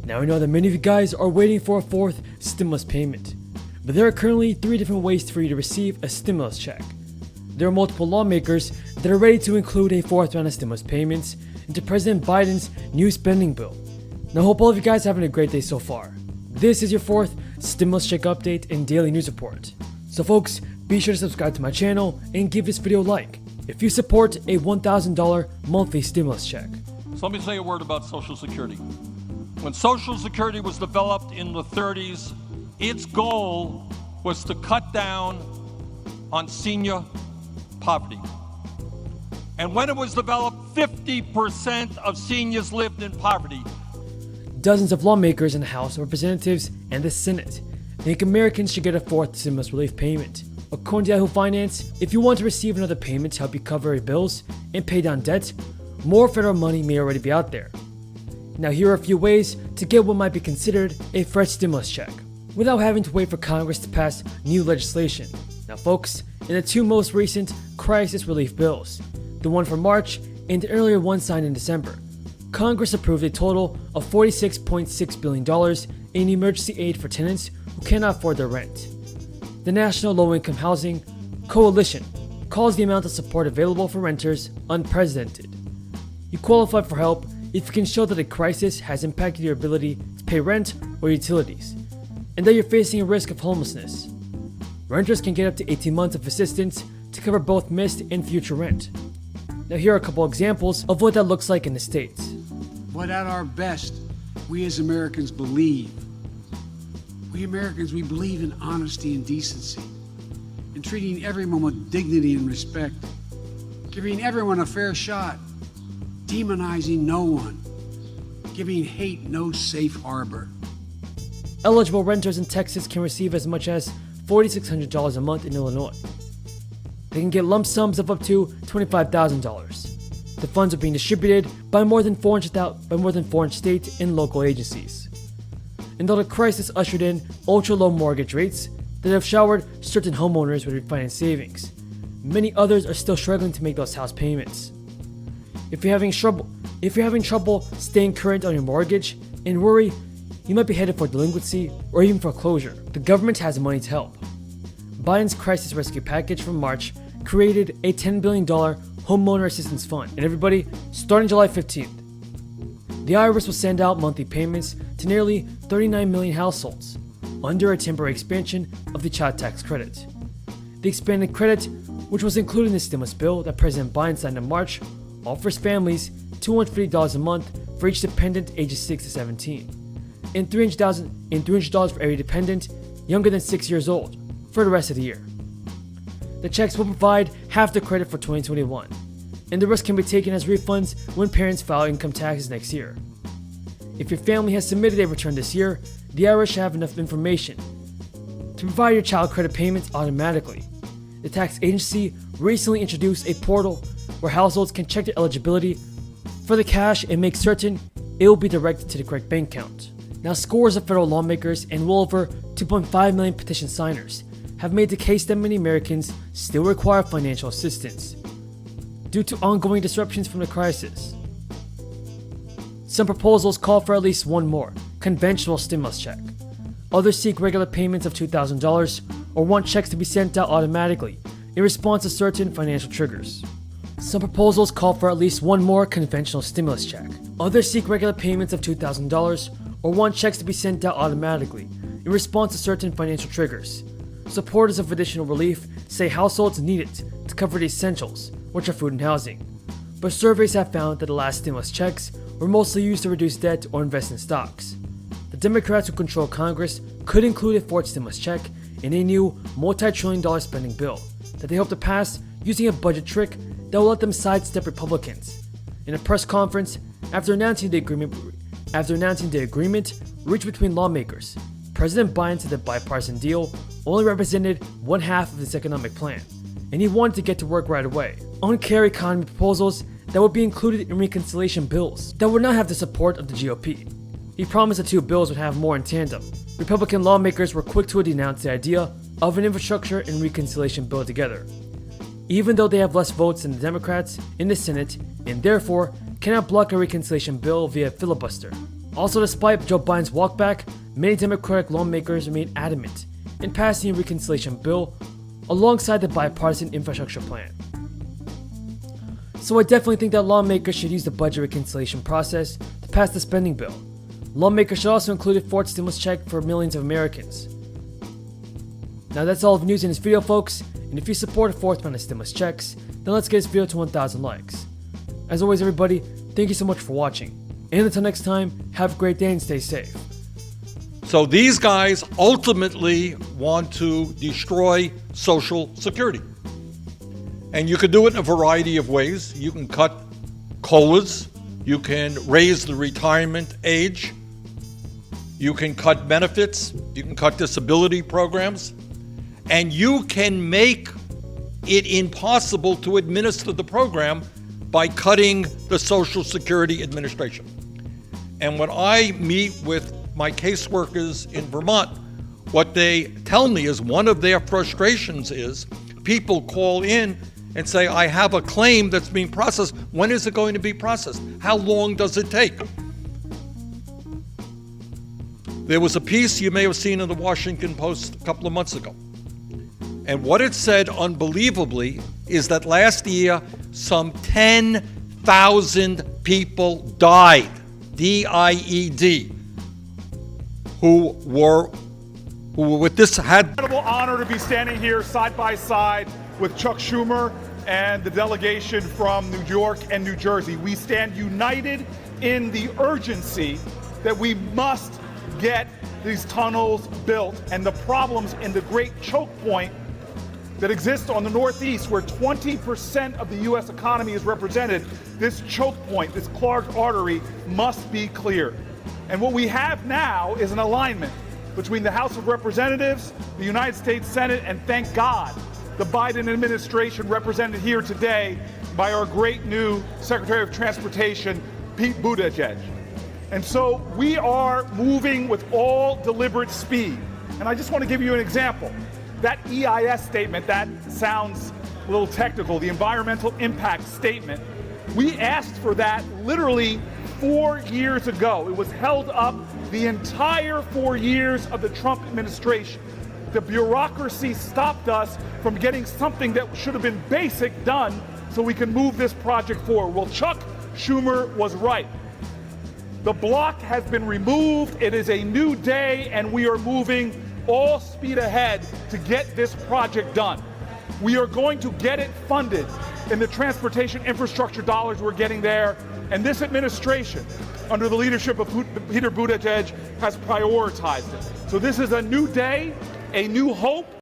Now I know that many of you guys are waiting for a fourth stimulus payment, but there are currently 3 different ways for you to receive a stimulus check. There are multiple lawmakers that are ready to include a fourth round of stimulus payments into President Biden's new spending bill. Now I hope all of you guys are having a great day so far. This is your fourth stimulus check update and daily news report. So folks, be sure to subscribe to my channel and give this video a like if you support a $1,000 monthly stimulus check. So let me say a word about Social Security. When Social Security was developed in the 30s, its goal was to cut down on senior poverty. And when it was developed, 50% of seniors lived in poverty. Dozens of lawmakers in the House of Representatives and the Senate think Americans should get a fourth stimulus relief payment. According to Yahoo Finance, if you want to receive another payment to help you cover your bills and pay down debt, more federal money may already be out there. Now here are a few ways to get what might be considered a fresh stimulus check without having to wait for Congress to pass new legislation. Now folks, in the 2 most recent crisis relief bills, the one from March and the earlier one signed in December, Congress approved a total of $46.6 billion in emergency aid for tenants who cannot afford their rent. The National Low-Income Housing Coalition calls the amount of support available for renters unprecedented. You qualify for help if you can show that a crisis has impacted your ability to pay rent or utilities, and that you're facing a risk of homelessness. Renters can get up to 18 months of assistance to cover both missed and future rent. Now here are a couple examples of what that looks like in the States. But at our best, we as Americans believe. We Americans, we believe in honesty and decency, in treating everyone with dignity and respect, giving everyone a fair shot, demonizing no one, giving hate no safe harbor. Eligible renters in Texas can receive as much as $4,600 a month in Illinois. They can get lump sums of up to $25,000. The funds are being distributed by more than 400 states and local agencies. And though the crisis ushered in ultra-low mortgage rates that have showered certain homeowners with refinanced savings, many others are still struggling to make those house payments. If you're having trouble staying current on your mortgage and worry you might be headed for delinquency or even foreclosure, the government has the money to help. Biden's crisis rescue package from March created a $10 billion homeowner assistance fund, and everybody, starting July 15th, the IRS will send out monthly payments to nearly 39 million households under a temporary expansion of the child tax credit. The expanded credit, which was included in the stimulus bill that President Biden signed in March, offers families $250 a month for each dependent ages 6 to 17, and $300 for every dependent younger than 6 years old for the rest of the year. The checks will provide half the credit for 2021, and the rest can be taken as refunds when parents file income taxes next year. If your family has submitted a return this year, the IRS should have enough information to provide your child credit payments automatically. The tax agency recently introduced a portal where households can check their eligibility for the cash and make certain it will be directed to the correct bank account. Now scores of federal lawmakers and well over 2.5 million petition signers have made the case that many Americans still require financial assistance due to ongoing disruptions from the crisis. Some proposals call for at least one more conventional stimulus check. Others seek regular payments of $2,000 or want checks to be sent out automatically in response to certain financial triggers. Some proposals call for at least one more conventional stimulus check. Others seek regular payments of $2,000 or want checks to be sent out automatically in response to certain financial triggers. Supporters of additional relief say households need it to cover the essentials, which are food and housing. But surveys have found that the last stimulus checks were mostly used to reduce debt or invest in stocks. The Democrats who control Congress could include a fourth stimulus check in a new multi-trillion-dollar spending bill that they hope to pass using a budget trick that will let them sidestep Republicans. In a press conference after announcing the agreement reached between lawmakers, President Biden said the bipartisan deal only represented one half of this economic plan, and he wanted to get to work right away on care economy proposals that would be included in reconciliation bills that would not have the support of the GOP. He promised the 2 bills would have more in tandem. Republican lawmakers were quick to denounce the idea of an infrastructure and reconciliation bill together, even though they have less votes than the Democrats in the Senate and therefore cannot block a reconciliation bill via filibuster. Also, despite Joe Biden's walkback, many Democratic lawmakers remain adamant in passing a reconciliation bill alongside the bipartisan infrastructure plan. So I definitely think that lawmakers should use the budget reconciliation process to pass the spending bill. Lawmakers should also include a fourth stimulus check for millions of Americans. Now that's all of the news in this video, folks, and if you support a fourth round of stimulus checks, then let's get this video to 1,000 likes. As always, everybody, thank you so much for watching, and until next time, have a great day and stay safe. So these guys ultimately want to destroy Social Security. And you can do it in a variety of ways. You can cut COLAs, you can raise the retirement age, you can cut benefits, you can cut disability programs, and you can make it impossible to administer the program by cutting the Social Security Administration. And when I meet with my caseworkers in Vermont, what they tell me is one of their frustrations is people call in and say, I have a claim that's being processed. When is it going to be processed? How long does it take? There was a piece you may have seen in the Washington Post a couple of months ago. And what it said, unbelievably, is that last year, some 10,000 people died, D-I-E-D, who were with this had. Incredible honor to be standing here side by side with Chuck Schumer and the delegation from New York and New Jersey. We stand united in the urgency that we must get these tunnels built and the problems in the great choke point that exists on the Northeast, where 20% of the U.S. economy is represented. This choke point, this clogged artery, must be cleared. And what we have now is an alignment between the House of Representatives, the United States Senate, and thank God, the Biden administration represented here today by our great new Secretary of Transportation, Pete Buttigieg. And so we are moving with all deliberate speed. And I just want to give you an example. That EIS statement, that sounds a little technical, the environmental impact statement, we asked for that literally 4 years ago. It was held up the entire 4 years of the Trump administration. The bureaucracy stopped us from getting something that should have been basic done so we can move this project forward. Well, Chuck Schumer was right. The block has been removed. It is a new day, and we are moving all speed ahead to get this project done. We are going to get it funded in the transportation infrastructure dollars we're getting there, and this administration, under the leadership of Peter Buttigieg, has prioritized it. So this is a new day, a new hope.